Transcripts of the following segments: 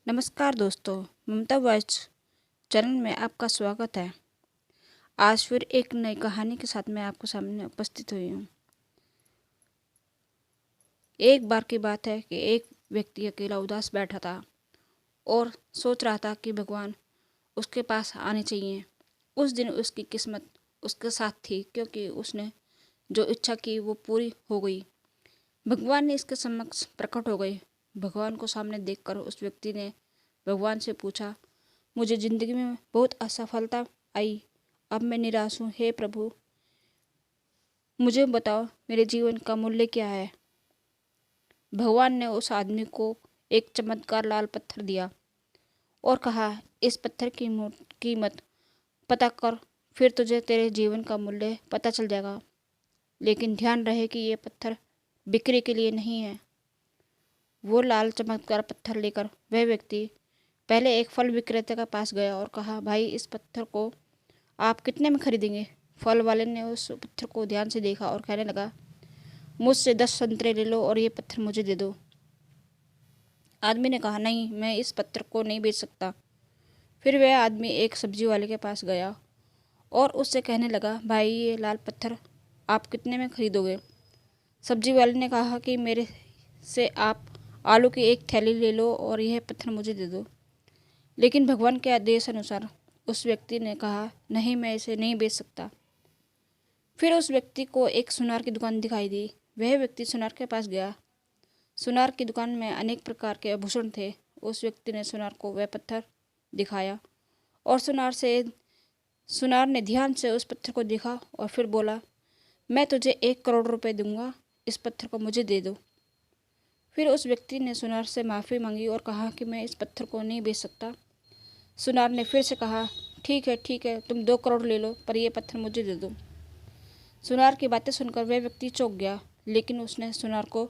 नमस्कार दोस्तों, ममता voice channel में आपका स्वागत है। आज फिर एक नई कहानी के साथ मैं आपके सामने उपस्थित हुई हूँ। एक बार की बात है कि एक व्यक्ति अकेला उदास बैठा था और सोच रहा था कि भगवान उसके पास आने चाहिए। उस दिन उसकी किस्मत उसके साथ थी, क्योंकि उसने जो इच्छा की वो पूरी हो गई। भगवान ने इसके समक्ष प्रकट हो गए। भगवान को सामने देखकर उस व्यक्ति ने भगवान से पूछा, मुझे जिंदगी में बहुत असफलता आई, अब मैं निराश हूँ। हे प्रभु, मुझे बताओ मेरे जीवन का मूल्य क्या है। भगवान ने उस आदमी को एक चमत्कार लाल पत्थर दिया और कहा, इस पत्थर की कीमत पता कर, फिर तुझे तेरे जीवन का मूल्य पता चल जाएगा। लेकिन ध्यान रहे कि ये पत्थर बिक्री के लिए नहीं है। वो लाल चमत्कार पत्थर लेकर वह व्यक्ति पहले एक फल विक्रेता के पास गया और कहा, भाई इस पत्थर को आप कितने में खरीदेंगे। फल वाले ने उस पत्थर को ध्यान से देखा और कहने लगा, मुझसे 10 संतरे ले लो और ये पत्थर मुझे दे दो। आदमी ने कहा, नहीं, मैं इस पत्थर को नहीं बेच सकता। फिर वह आदमी एक सब्जी वाले के पास गया और उससे कहने लगा, भाई ये लाल पत्थर आप कितने में खरीदोगे। सब्जी वाले ने कहा कि मेरे से आप आलू की एक थैली ले लो और यह पत्थर मुझे दे दो। लेकिन भगवान के आदेश अनुसार उस व्यक्ति ने कहा, नहीं, मैं इसे नहीं बेच सकता। फिर उस व्यक्ति को एक सुनार की दुकान दिखाई दी। वह व्यक्ति सुनार के पास गया। सुनार की दुकान में अनेक प्रकार के आभूषण थे। उस व्यक्ति ने सुनार को वह पत्थर दिखाया और सुनार ने ध्यान से उस पत्थर को देखा और फिर बोला, मैं तुझे 1 करोड़ रुपए दूंगा, इस पत्थर को मुझे दे दो। फिर उस व्यक्ति ने सुनार से माफ़ी मांगी और कहा कि मैं इस पत्थर को नहीं बेच सकता। सुनार ने फिर से कहा, ठीक है, तुम 2 करोड़ ले लो, पर यह पत्थर मुझे दे दो। सुनार की बातें सुनकर वह व्यक्ति चौंक गया, लेकिन उसने सुनार को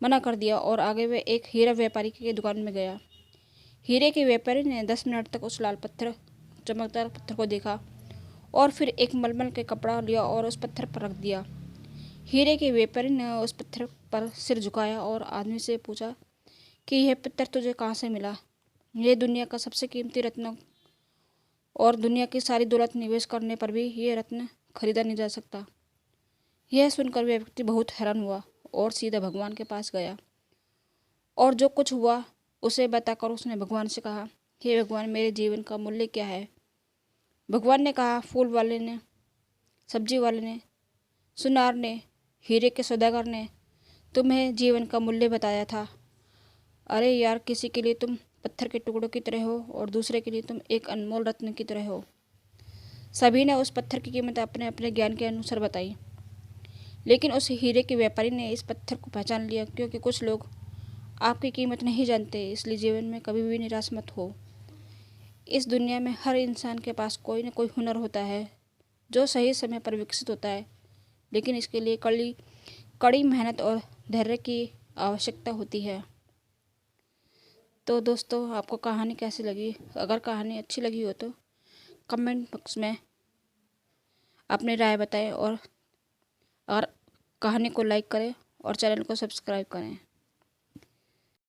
मना कर दिया और आगे वह एक हीरा व्यापारी की दुकान में गया। हीरे के व्यापारी ने 10 मिनट तक उस लाल पत्थर चमकदार पत्थर को देखा और फिर एक मलमल के कपड़ा लिया और उस पत्थर पर रख दिया। हीरे के व्यापारी ने उस पत्थर पर सिर झुकाया और आदमी से पूछा कि यह पत्थर तुझे कहाँ से मिला। यह दुनिया का सबसे कीमती रत्न और दुनिया की सारी दौलत निवेश करने पर भी यह रत्न खरीदा नहीं जा सकता। यह सुनकर वह व्यक्ति बहुत हैरान हुआ और सीधा भगवान के पास गया और जो कुछ हुआ उसे बताकर उसने भगवान से कहा, हे भगवान, मेरे जीवन का मूल्य क्या है। भगवान ने कहा, फूल वाले ने, सब्जी वाले ने, सुनार ने, हीरे के सौदागर ने तुम्हें जीवन का मूल्य बताया था। अरे यार, किसी के लिए तुम पत्थर के टुकड़ों की तरह हो और दूसरे के लिए तुम एक अनमोल रत्न की तरह हो। सभी ने उस पत्थर की कीमत अपने अपने ज्ञान के अनुसार बताई, लेकिन उस हीरे के व्यापारी ने इस पत्थर को पहचान लिया, क्योंकि कुछ लोग आपकी कीमत नहीं जानते। इसलिए जीवन में कभी भी निराश मत हो। इस दुनिया में हर इंसान के पास कोई न कोई हुनर होता है जो सही समय पर विकसित होता है, लेकिन इसके लिए कड़ी मेहनत और धैर्य की आवश्यकता होती है। तो दोस्तों, आपको कहानी कैसी लगी? अगर कहानी अच्छी लगी हो तो कमेंट बॉक्स में अपनी राय बताएं और कहानी को लाइक करें और चैनल को सब्सक्राइब करें।